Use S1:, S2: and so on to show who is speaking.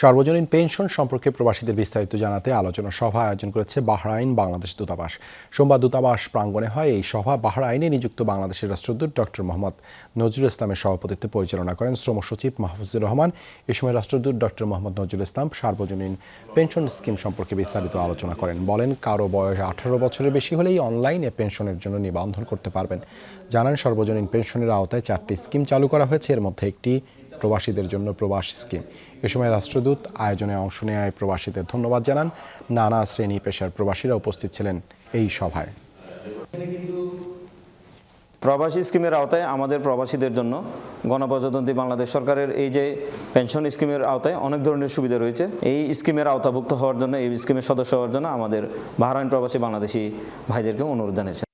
S1: সর্বজনীন পেনশন সম্পর্কে প্রবাসীদের বিস্তারিত জানাতে আলোচনা সভা আয়োজন করেছে বাহরাইন বাংলাদেশ দূতাবাস। সোমবার দূতাবাস প্রাঙ্গণে হয় এই সভা। বাহরাইনে নিযুক্ত বাংলাদেশের রাষ্ট্রদূত ডক্টর মোহাম্মদ নজরুল ইসলামের সভাপতিত্বে পরিচালনা করেন শ্রম সচিব মাহফুজুর রহমান। এ সময় রাষ্ট্রদূত ডক্টর মোহাম্মদ নজরুল ইসলাম সার্বজনীন পেনশন স্কিম সম্পর্কে বিস্তারিত আলোচনা করেন। বলেন, কারো বয়স 18 বছরের বেশি হলেই অনলাইনে পেনশনের জন্য নিবন্ধন করতে পারবেন। জানান, সর্বজনীন পেনশনের আওতায় 4টি স্কিম চালু করা হয়েছে, এর মধ্যে একটি প্রবাসীদের জন্য প্রবাস স্কিম। এ সময় রাষ্ট্রদূত আয়োজনে অংশ নেওয়ায় প্রবাসীদের ধন্যবাদ জানান। নানা শ্রেণী পেশার প্রবাসীরা উপস্থিত ছিলেন এই সভায়।
S2: প্রবাসী স্কিমের আওতায় আমাদের প্রবাসীদের জন্য গণপ্রজাতন্ত্রী বাংলাদেশ সরকারের এই যে পেনশন স্কিমের আওতায় অনেক ধরনের সুবিধা রয়েছে। এই স্কিমের আওতাভুক্ত হওয়ার জন্য, এই স্কিমের সদস্য হওয়ার জন্য আমাদের বাহরাইন প্রবাসী বাংলাদেশি ভাইদেরকে অনুরোধ জানিয়েছেন।